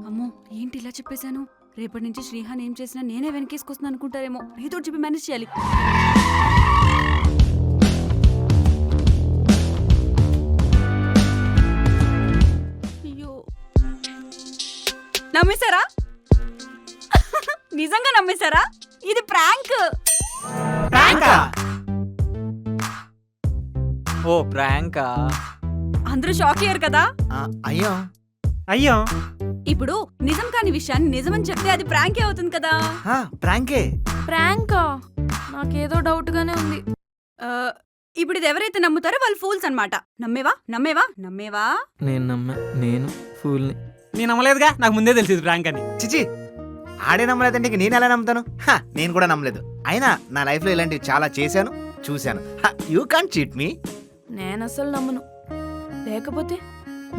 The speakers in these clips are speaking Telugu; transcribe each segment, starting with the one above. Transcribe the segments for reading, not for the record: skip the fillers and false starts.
అమ్మో ఏంటి ఇలా చెప్పేశాను. రేపటి నుంచి శ్రీహాన్ ఏం చేసినా నేనే వెనకేసుకొస్తున్నాను అనుకుంటారేమో. ఏదో చెప్పి మేనేజ్ చేయాలి. అయ్యో నమ్మేశారా? నిజంగా నమ్మేశారా? ఇది ప్రాంక్. ఓ ప్రాంకా? అందరూ షాక్ అయ్యారు కదా. అయ్యో ఇప్పుడు నిజం కాని విషయాన్ని నిజమని చెప్తే అది ప్రాంకే అవుతుంది కదా. ప్రాంకే. ప్రాంకా? నాకేదో డౌట్ గానే ఉంది. ఇప్పుడు ఇది ఎవరైతే నమ్ముతారో వాళ్ళు ఫూల్స్ అన్నమాట. నమ్మేవా నమ్మేవా నమ్మేవా? నేను ఫూల్ని. నేను నమ్మలేదుగా, నాకు ముందే తెలిసింది ప్రాంక్ అని. చిచి ఆడే నమ్మలేదంటే ఇంక నేను ఎలా నమ్ముతాను? నేను కూడా నమ్మలేదు. అయినా నా లైఫ్లో ఇలాంటివి చాలా చేశాను, చూశాను. You can't cheat me. నేను అసలు నమ్మను. లేకపోతే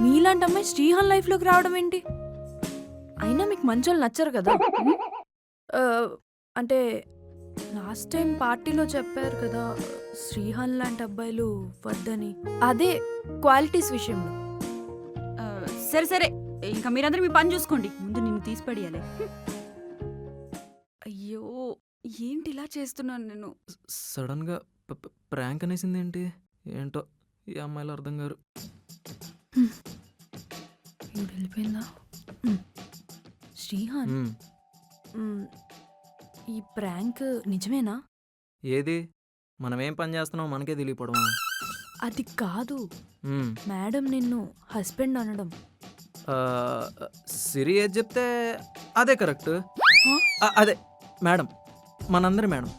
మీలాంటి అమ్మాయి శ్రీహాన్ లైఫ్లోకి రావడం ఏంటి? అయినా మీకు మంచోళ్ళు నచ్చరు కదా. అంటే లాస్ట్ టైం పార్టీలో చెప్పారు కదా శ్రీహాన్ లాంటి అబ్బాయిలు వద్దని. అదే క్వాలిటీస్ విషయంలో. సరే సరే ఇంకా మీరందరూ మీ పని చూసుకోండి. ముందు నిన్ను తీసిపడేయాలి. అయ్యో ఏంటి ఇలా చేస్తున్నాను నేను. సడన్ గా ప్రాంక్ అనేసింది ఏంటి? ఏంటో ఈ అమ్మాయిలు అర్థం గారు. ఇప్పుడు వెళ్ళిపోయిందా? శ్రీహాన్, ఈ ప్రాంక్ నిజమేనా? ఏది? మనం ఏం పని చేస్తున్నాం మనకే తెలియపడమా? అది కాదు, మేడం నిన్ను హస్బెండ్ అనడం. సిరి ఏది చెప్తే అదే కరెక్ట్. అదే మేడం, మనందరి మేడం.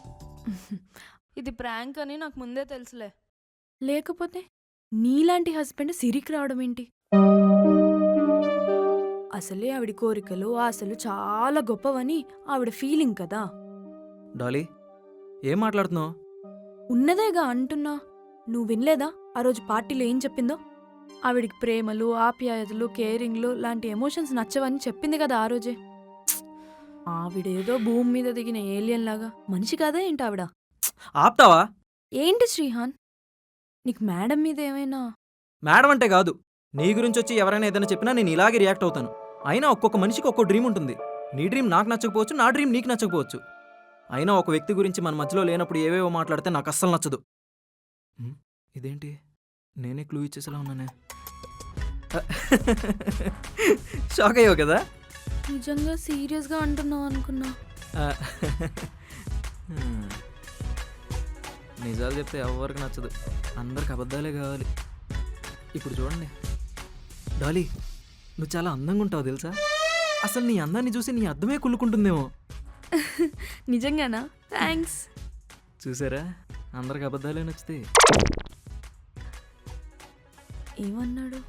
ఇది ప్రాంక్ అని నాకు ముందే తెలుసులే. లేకపోతే నీలాంటి హస్బెండ్ సిరికి రావడం ఏంటి? అసలే ఆవిడ కోరికలు ఆశలు చాలా గొప్పవని ఆవిడ ఫీలింగ్ కదా. డాలీ ఏం మాట్లాడుతున్నావు? ఉన్నదేగా అంటున్నా. నువ్వు వినలేదా ఆ రోజు పార్టీలో ఏం చెప్పిందో? ఆవిడికి ప్రేమలు ఆప్యాయతలు కేరింగ్లు లాంటి ఎమోషన్స్ నచ్చవని చెప్పింది కదా ఆ రోజే. ఆవిడేదో భూమి మీద దిగిన ఏలియన్ లాగా మనిషి కాదా ఏంటి ఆవిడ? ఆప్తావా? ఏంటి శ్రీహాన్, నీకు మేడం మీద ఏమైనా? మేడం అంటే కాదు, నీ గురించి వచ్చి ఎవరైనా ఏదైనా చెప్పినా నేను ఇలాగే రియాక్ట్ అవుతాను. అయినా ఒక్కొక్క మనిషికి ఒక్కో డ్రీమ్ ఉంటుంది. నీ డ్రీమ్ నాకు నచ్చకపోవచ్చు, నా డ్రీమ్ నీకు నచ్చకపోవచ్చు. అయినా ఒక వ్యక్తి గురించి మన మధ్యలో లేనప్పుడు ఏవేవో మాట్లాడితే నాకు అస్సలు నచ్చదు. ఇదేంటి నేనే క్లూ ఇచ్చేసేలా ఉన్నానే. షాక్ అయ్యావు కదా? నిజంగా సీరియస్గా అంటున్నావు అనుకున్నా. నిజాలు చెప్తే ఎవరికి నచ్చదు, అందరికి అబద్ధాలే కావాలి. ఇప్పుడు చూడండి డాలీ, నువ్వు చాలా అందంగా ఉంటావు తెలుసా? అసలు నీ అందాన్ని చూసి నీ అద్దమే కుళ్ళుకుంటుందేమో. నిజంగానా? థ్యాంక్స్. చూసారా, అందరికి అబద్ధాలే నచ్చుతాయి. ఏమన్నాడు?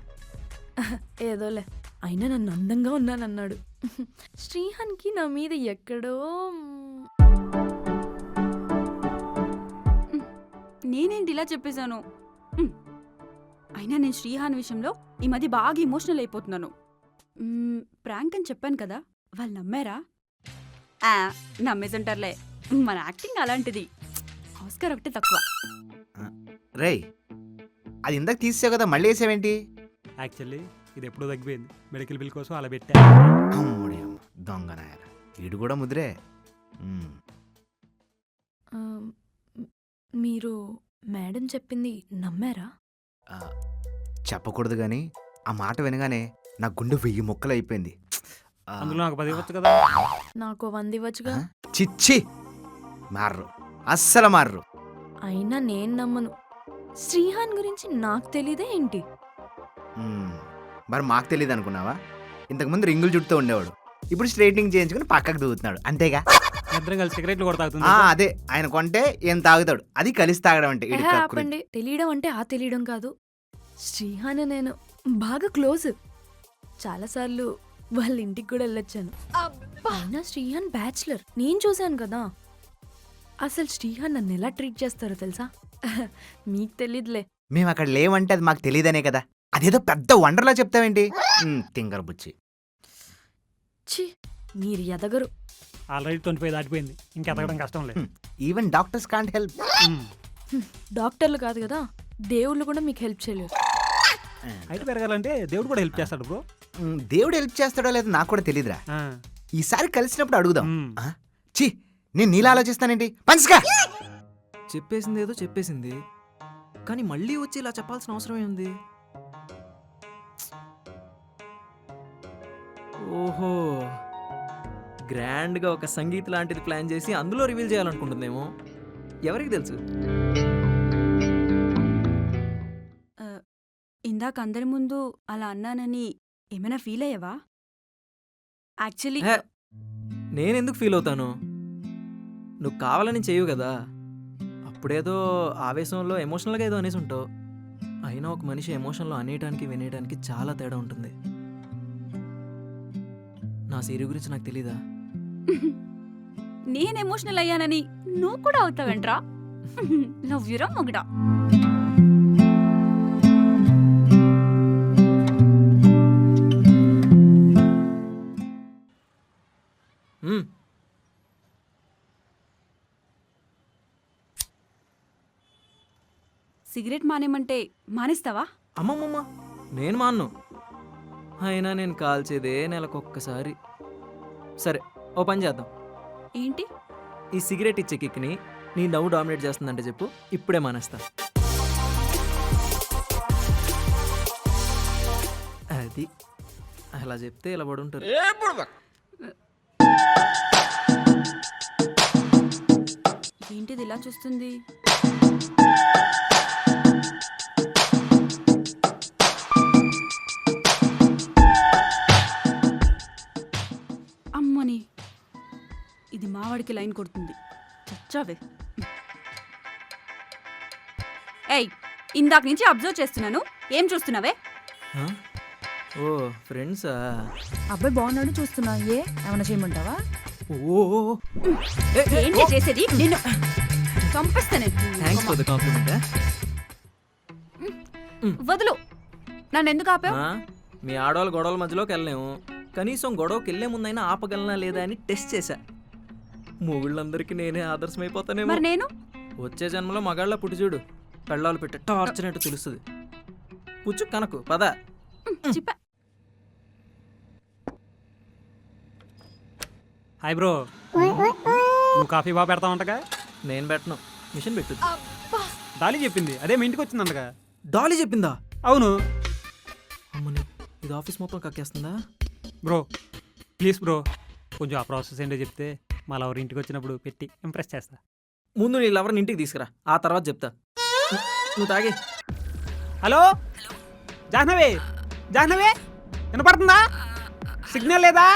ఏదోలే, అయినా నన్ను అందంగా ఉన్నానన్నాడు. శ్రీహాన్కి నా మీద ఎక్కడో. నేనేంటి ఇలా చెప్పేశాను. అయినా నేను శ్రీహాన్ విషయంలో ఈ మధ్య బాగా ఎమోషనల్ అయిపోతున్నాను. ప్రాంక్ అని చెప్పాను కదా, వాళ్ళు నమ్మారా? నమ్మేసంటారులే, మన యాక్టింగ్ అలాంటిది. ఆస్కార్ ఒకటే తక్కువ. రేయ్ అది ఇందాక తీసావు కదా, మళ్ళీ వేసావేంటి? యాక్చువల్లీ ఇది ఎప్పుడో తగ్గిపోయింది. మెడికల్ బిల్ కోసం అలా పెట్టా. అమ్మడి అమ్మ దొంగనాయన, ఈడు కూడా ముద్రే. మీరు మేడం చెప్పింది నమ్మారా? చెప్పకూడదు కానీ ఆ మాట వినగానే నా గుండె 1000 ముక్కలు అయిపోయింది. అందులో నాకు 10 ఇవ్వచ్చు కదా. నాకు 100 ఇవ్వచ్చుగా. చిచ్చి మార్రు, అస్సలు మార్రు. అయినా నేను నమ్మను. శ్రీహాన్ గురించి నాకు తెలీదే ఏంటి? మరి మాకు తెలియదు అనుకున్నావా? ఇంతకుముందు రింగులు చుట్టూ ఉండేవాడు, ఇప్పుడు స్ట్రైట్నింగ్ చేయించుకుని పక్కకు దూగుతున్నాడు, అంతేగా? ఇద్దరం కలిసి సిగరెట్లు కూడా తాగుతుంది. అదే ఆయన కొంటే ఏం తాగుతాడు, అది కలిసి తాగడం అంటే. ఆపండి, తెలియడం అంటే ఆ తెలియడం కాదు. శ్రీహాన్ నేను బాగా క్లోజ్. చాలాసార్లు వాళ్ళ ఇంటికి కూడా వెళ్ళొచ్చాను. అయినా శ్రీహాన్ బ్యాచులర్, నేను చూశాను కదా. అసలు శ్రీహాన్ నన్ను ఎలా ట్రీట్ చేస్తారో తెలుసా? మీకు తెలీదులే. మేము అక్కడ లేవంటే అది మాకు తెలియదనే కదా. అదేదో పెద్ద వండర్లా చెప్తావేంటి? తింగర బుచ్చి. ఛీ, మీరు ఎదగరు. ఆల్రెడీ 25 దాటిపోయింది, ఇంకా ఎదగడం కష్టం లేదు. Even doctors can't help. డాక్టర్లు కాదు కదా, దేవుళ్ళు కూడా మీకు హెల్ప్ చేయలేరు. హైట్ పెరగాలంటే దేవుడు కూడా హెల్ప్ చేస్తాడు బ్రో. దేవుడు హెల్ప్ చేస్తాడో లేదో నాకు కూడా తెలియదురా. ఆ, ఈసారి కలిసినప్పుడు అడుగుదాం. మ్. ఆ? ఛీ, నేను నీలా ఆలోచిస్తానేంటి పంచగా. చెప్పేసింది ఏదో చెప్పేసింది, కానీ మళ్ళీ వచ్చి ఇలా చెప్పాల్సిన అవసరం ఏముంది? ఓహో, గ్రాండ్గా ఒక సంగీత్ లాంటిది ప్లాన్ చేసి అందులో రివీల్ చేయాలనుకుంటుందేమో. ఎవరికి తెలుసు? ఇందాక అందరి ముందు అలా అన్నానని ఏమైనా ఫీల్ అయ్యావా? యాక్చువల్లీ హే, నేనెందుకు ఫీల్ అవుతాను? నువ్వు కావాలని చేయవు కదా. అప్పుడేదో ఆవేశంలో ఎమోషనల్గా ఏదో అనేసి ఉంటావు. అయినా ఒక మనిషి ఎమోషన్లో అనేయడానికి వినేయడానికి చాలా తేడా ఉంటుంది. నా సిరి గురించి నాకు తెలీదా? నేను ఎమోషనల్ అయ్యానని నువ్వు కూడా అవుతావేంట్రా? లవ్ యురా మొగడా. మ్మ్. సిగరెట్ మానేమంటే మానేస్తావా? అమ్మమ్మమ్మ, నేను మాన్ను. అయినా నేను కాల్చేదే నెలకొక్కసారి. సరే, ఓ పని చేద్దాం. ఏంటి? ఈ సిగరెట్ ఇచ్చే కిక్ని నీ నవ్వు డామినేట్ చేస్తుందంటే చెప్పు, ఇప్పుడే మానేస్తా. అది అలా చెప్తే ఇలా పడుంటారు. ఏంటిది ఇలా చూస్తుంది? అమ్మని, ఇది మావాడికి లైన్ కొడుతుంది. చచ్చావే. ఏయ్, ఇందాక నుంచి అబ్జర్వ్ చేస్తున్నాను. ఏం చూస్తున్నావే? ఆ? ఓ ఫ్రెండ్సా? అబ్బాయి బాగున్నాడు చూస్తున్నా. ఏమైనా చేయమంటావా? ఓ ఏంటి చేసేది? నిన్ను చంపేస్తాను. Thanks for the complement. వదులు. నన్ను ఎందుకు ఆపావు? మీ ఆడవాళ్ళ గొడవల మధ్యలోకి వెళ్ళలేము. కనీసం గొడవకి వెళ్ళే ముందైనా ఆపగలనా లేదా అని టెస్ట్ చేశా. మొగుళ్ళందరికీ నేనే ఆదర్శమైపోతానేమో. మరి నేను? వచ్చే జన్మలో మగాళ్ళ పుట్టి చూడు, పెళ్ళాలు పెట్టే టార్చర్ ఏంటో తెలుస్తుంది. పుచ్చు కనకు పద. చిప్ప. హాయ్ బ్రో, నువ్వు కాఫీ బాగా పెడతా ఉంటగా? నేను పెట్టను, మిషన్ పెట్టు. డాలీ చెప్పింది, అదే మీ ఇంటికి వచ్చిందంటగా. డాలీ చెప్పిందా? అవును అమ్మని, ఇది ఆఫీస్ మొత్తం కక్కేస్తుందా? బ్రో, ప్లీజ్ బ్రో, కొంచెం ఆ ప్రాసెస్ ఏంటో చెప్తే మా లవర్ ఇంటికి వచ్చినప్పుడు పెట్టి ఇంప్రెస్ చేస్తా. ముందు నీ లవర్ని ఇంటికి తీసుకురా, ఆ తర్వాత చెప్తా. నువ్వు తాగే. హలో జాహ్నవి, జాహ్నవి వినపడుతుందా? సిగ్నల్ లేదా?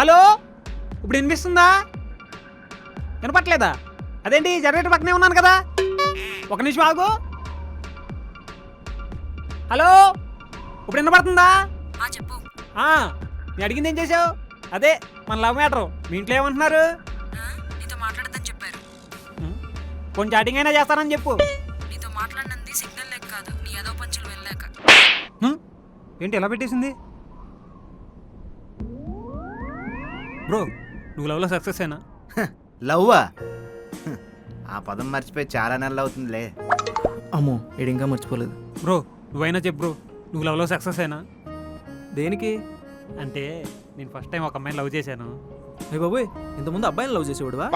హలో, ఇప్పుడు వినిపిస్తుందా? వినపట్లేదా? అదేంటి, జనరేటర్ పక్కనే ఉన్నాను కదా. ఒక నిమిషం ఆగు. హలో, ఇప్పుడు వినపడుతుందా? చెప్పు. నేను అడిగింది ఏం చేసావు? అదే మన లవ్ మ్యాటర్. మీ ఇంట్లో ఏమంటున్నారు? నీతో మాట్లాడదని చెప్పారు. కొంచెం చాటింగ్ అయినా చేస్తానని చెప్పు. నీతో మాట్లాడినంది సిగ్నల్ లేక కాదు, నీ ఏదో పంచులు వెళ్ళాక. ఏంటి ఎలా పెట్టేసింది? బ్రో, నువ్వు లవ్లో సక్సెస్ అయినా? లవ్వా? ఆ పదం మర్చిపోయి చాలా నెలలు అవుతుందిలే. అమ్మో, ఇది ఇంకా మర్చిపోలేదు. బ్రో నువ్వైనా చెప్పు బ్రో, నువ్వు లవ్లో సక్సెస్ అయినా? దేనికి? అంటే నేను ఫస్ట్ టైం ఒక అమ్మాయిని లవ్ చేశాను. అయ్య బాబోయ్, ఇంతకుముందు అబ్బాయిని లవ్ చేసేవాడువా?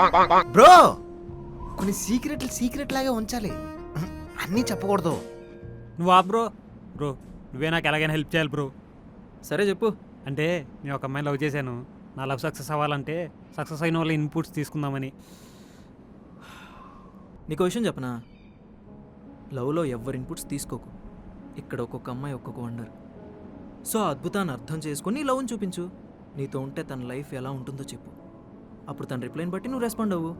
బ్రో, కొన్ని సీక్రెట్ లాగే ఉంచాలి, అన్నీ చెప్పకూడదు. నువ్వు ఆ బ్రో, బ్రో నువ్వే నాకు ఎలాగైనా హెల్ప్ చేయాలి బ్రో. సరే చెప్పు. అంటే నేను ఒక అమ్మాయిని లవ్ చేశాను. నా లవ్ సక్సెస్ అవ్వాలంటే సక్సెస్ అయిన వాళ్ళ ఇన్పుట్స్ తీసుకుందామని. నీకు విషయం చెప్పనా? లవ్లో ఎవరి ఇన్పుట్స్ తీసుకోకు. ఇక్కడ ఒక్కొక్క అమ్మాయి ఒక్కొక్క వండర్. సో ఆ అద్భుతాన్ని అర్థం చేసుకొని లవ్ని చూపించు. నీతో ఉంటే తన లైఫ్ ఎలా ఉంటుందో చెప్పు. అప్పుడు తన రిప్లైని బట్టి నువ్వు రెస్పాండ్ అవ్వు.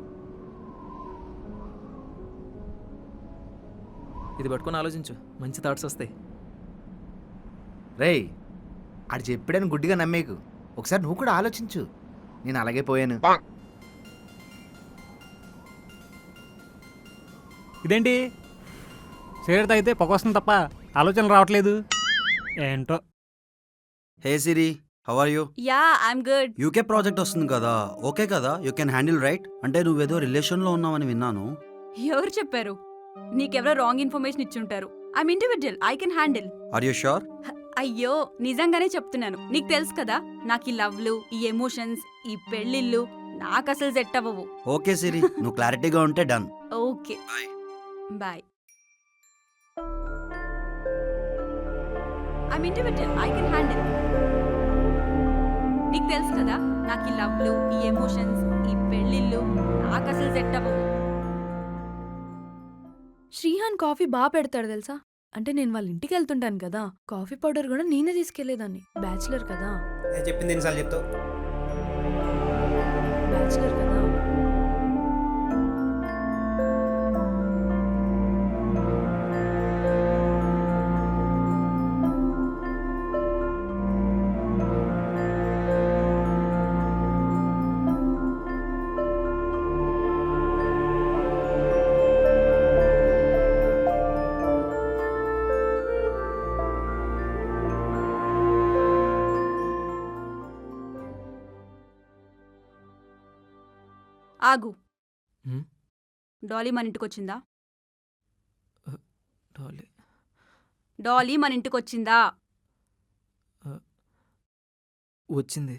ఇది పట్టుకొని ఆలోచించు, మంచి థాట్స్ వస్తాయి. రేయ్, ఆడు చెప్పాడని గుడ్డిగా నమ్మేకు. ఒకసారి నువ్వు కూడా ఆలోచించు. నేను అలాగే పోయాను. ఇదేంటి, సిగరెట్ తాగితే పొగ వస్తుంది తప్ప ఆలోచనలు రావట్లేదు ఏంటో. Hey Siri, how are you? Yeah, I'm good. UK project వస్తుంది కదా, ఓకే కదా? You can handle right? అంటే నువ్వేదో రిలేషన్లో ఉన్నావని విన్నాను. ఎవరు చెప్పారు? నీకెవరో రాంగ్ ఇన్ఫర్మేషన్ ఇచ్చుంటారు. I'm individual, I can handle. Are you sure? అయ్యో నిజంగానే చెప్తున్నాను, నీకు తెలుసు కదా నాకు ఈ లవ్లు, ఈ ఎమోషన్స్, ఈ పెళ్ళిళ్ళు నాకు అసలు సెట్ అవ్వవు. ఓకే సిరి, నువ్వు క్లారిటీగా ఉంటే done. Okay bye. I mean I can handle. నీకు తెలుసు కదా నాకు ఈ లవ్లు, ఈ ఎమోషన్స్, ఈ పెళ్ళిళ్ళు నాకు అసలు సెట్ అవ్వవు. శ్రీహాన్ కాఫీ బాగా పెడతాడు తెలుసా. అంటే నేను వాళ్ళ ఇంటికి వెళ్తుంటాను కదా, కాఫీ పౌడర్ కూడా నేనే తీసుకెళ్లేదాన్ని. బ్యాచులర్ కదా. నేను చెప్పింది ఎన్నిసార్లు చెప్తావు? బ్యాచులర్ కదా. ఆగు. హ్మ్? డాలీ మన ఇంటికి వచ్చిందా? డాలీ డాలీ మన ఇంటికి వచ్చిందా? వచ్చింది.